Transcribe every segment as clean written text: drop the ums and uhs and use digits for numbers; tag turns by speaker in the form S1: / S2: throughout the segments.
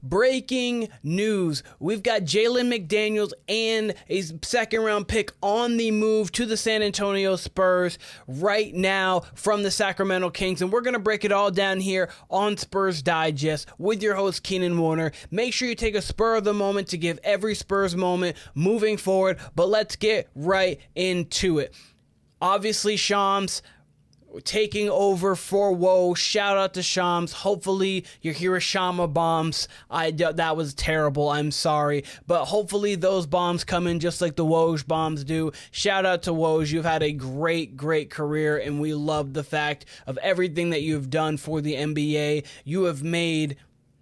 S1: breaking news. We've got Jalen McDaniels and a second round pick on the move to the San Antonio Spurs right now from the Sacramento Kings. And we're going to break it all down here on Spurs Digest with your host, Keenan Warner. Make sure you take a spur of the moment to give every Spurs moment moving forward. But let's get right into it. Obviously, Shams taking over for Woj. Shout out to Shams. Hopefully your Hiroshima bombs, that was terrible. I'm sorry. But hopefully those bombs come in just like the Woj bombs do. Shout out to Woj. You've had a great career, and we love the fact of everything that you've done for the NBA.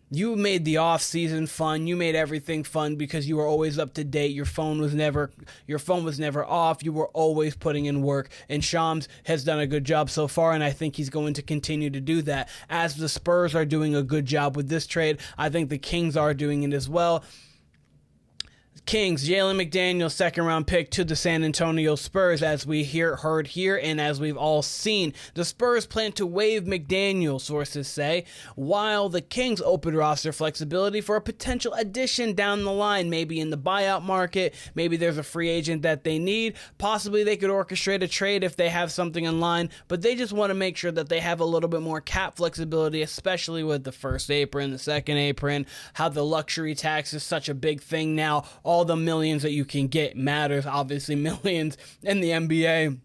S1: You made the off season fun. You made everything fun because you were always up to date. Your phone was never off. You were always putting in work. And Shams has done a good job so far, and I think he's going to continue to do that. As the Spurs are doing a good job with this trade, I think the Kings are doing it as well. Kings, Jalen McDaniel, second round pick to the San Antonio Spurs, as we heard here, and as we've all seen. The Spurs plan to waive McDaniel, sources say, while the Kings open roster flexibility for a potential addition down the line, maybe in the buyout market, maybe there's a free agent that they need, possibly they could orchestrate a trade if they have something in line, but they just want to make sure that they have a little bit more cap flexibility, especially with the first apron, the second apron, how the luxury tax is such a big thing now. All the millions that you can get matters. Obviously, millions in the NBA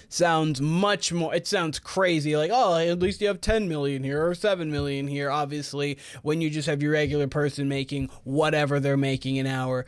S1: sounds much more, it sounds crazy, like, oh, at least you have 10 million here or 7 million here. Obviously, when you just have your regular person making whatever they're making an hour,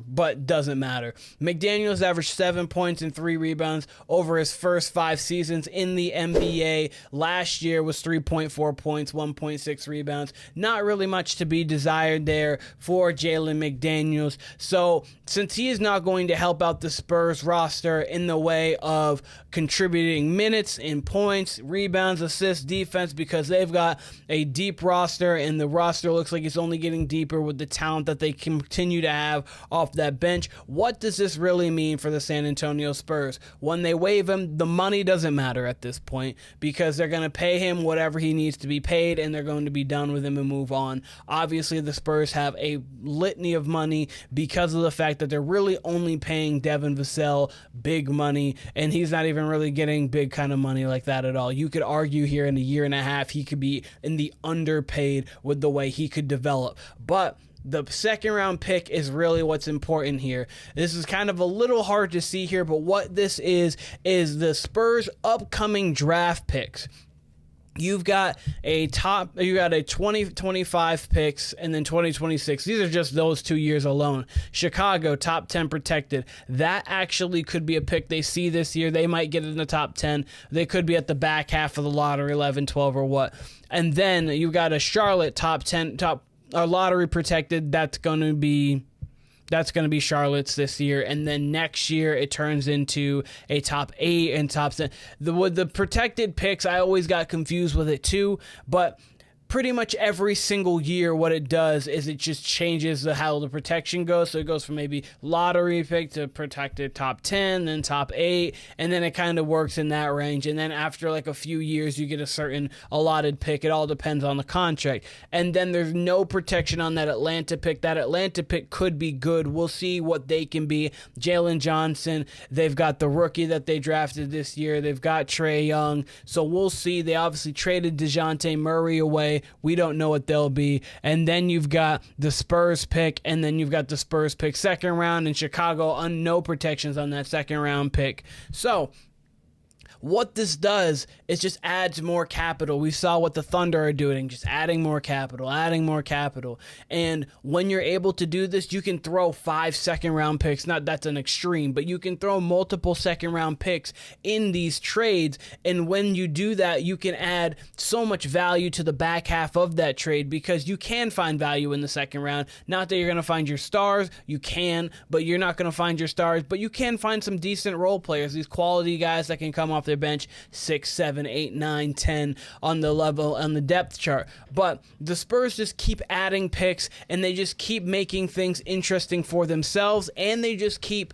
S1: but doesn't matter. McDaniels averaged 7 points and 3 rebounds over his first 5 seasons in the NBA. Last year was 3.4 points, 1.6 rebounds. Not really much to be desired there for Jalen McDaniels. So since he is not going to help out the Spurs roster in the way of contributing minutes and points, rebounds, assists, defense, because they've got a deep roster, and the roster looks like it's only getting deeper with the talent that they continue to have off that bench. What does this really mean for the San Antonio Spurs? When they waive him, the money doesn't matter at this point because they're going to pay him whatever he needs to be paid, and they're going to be done with him and move on. Obviously, the Spurs have a litany of money because of the fact that they're really only paying Devin Vassell big money, and he's not even really getting big kind of money like that at all. You could argue here in a year and a half he could be in the underpaid with the way he could develop. But the second round pick is really what's important here. This is kind of a little hard to see here, but what this is the Spurs' upcoming draft picks. You've got a 2025 picks and then 2026. These are just those 2 years alone. Chicago, top 10 protected. That actually could be a pick they see this year. They might get it in the top 10. They could be at the back half of the lottery, 11, 12, or what. And then you've got a Charlotte top 10, lottery protected. That's going to be Charlotte's this year, and then next year it turns into a top 8 and top 10. With the protected picks, I always got confused with it too, but pretty much every single year what it does is it just changes how the protection goes. So it goes from maybe lottery pick to protected top 10, then top 8, and then it kind of works in that range. And then after like a few years, you get a certain allotted pick. It all depends on the contract. And then there's no protection on that Atlanta pick. That Atlanta pick could be good. We'll see what they can be. Keldon Johnson, they've got the rookie that they drafted this year. They've got Tre Young. So we'll see. They obviously traded DeJounte Murray away. We don't know what they'll be. And then you've got the Spurs pick, and then you've got the Spurs pick second round in Chicago. No protections on that second round pick. So what this does is just adds more capital. We saw what the Thunder are doing, just adding more capital. And when you're able to do this, you can throw 5 second round picks. Not that's an extreme, but you can throw multiple second round picks in these trades. And when you do that, you can add so much value to the back half of that trade because you can find value in the second round. Not that you're going to find your stars. You can, but you're not going to find your stars. But you can find some decent role players, these quality guys that can come off their bench 6, 7, 8, 9, 10 on the level, on the depth chart. But the Spurs just keep adding picks, and they just keep making things interesting for themselves, and they just keep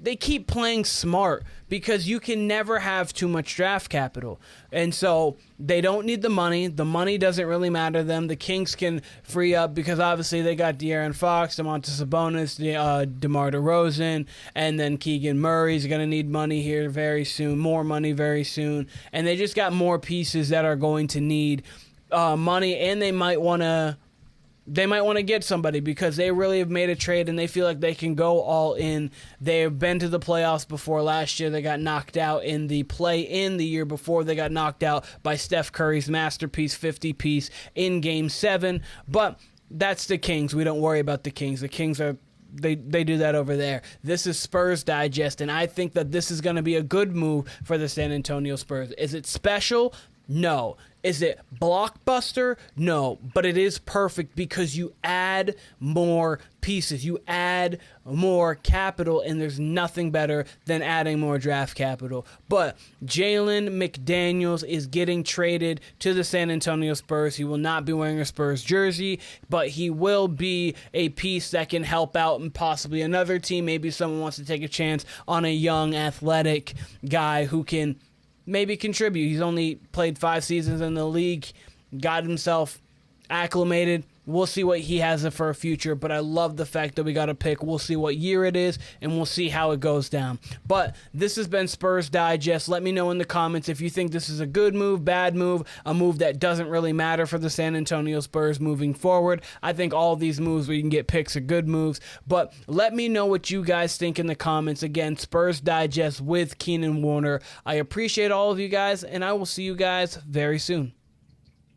S1: they keep playing smart because you can never have too much draft capital. And so they don't need the money. The money doesn't really matter to them. The Kings can free up because obviously they got De'Aaron Fox, Domantas Sabonis, DeMar DeRozan, and then Keegan Murray's going to need money here very soon, more money very soon. And they just got more pieces that are going to need money, and they might want to get somebody because they really have made a trade and they feel like they can go all in. They've been to the playoffs before. Last year they got knocked out in the play-in. The year before they got knocked out by Steph Curry's masterpiece 50-piece in Game 7. But that's the Kings. We don't worry about the Kings. The Kings are... They do that over there. This is Spurs Digest, and I think that this is going to be a good move for the San Antonio Spurs. Is it special? No. Is it blockbuster? No. But it is perfect because you add more pieces. You add more capital, and there's nothing better than adding more draft capital. But Jaylen McDaniels is getting traded to the San Antonio Spurs. He will not be wearing a Spurs jersey, but he will be a piece that can help out and possibly another team. Maybe someone wants to take a chance on a young, athletic guy who can maybe contribute. He's only played 5 seasons in the league, got himself acclimated. We'll see what he has for a future, but I love the fact that we got a pick. We'll see what year it is, and we'll see how it goes down. But this has been Spurs Digest. Let me know in the comments if you think this is a good move, bad move, a move that doesn't really matter for the San Antonio Spurs moving forward. I think all these moves where you can get picks are good moves, but let me know what you guys think in the comments. Again, Spurs Digest with Keenan Warner. I appreciate all of you guys, and I will see you guys very soon.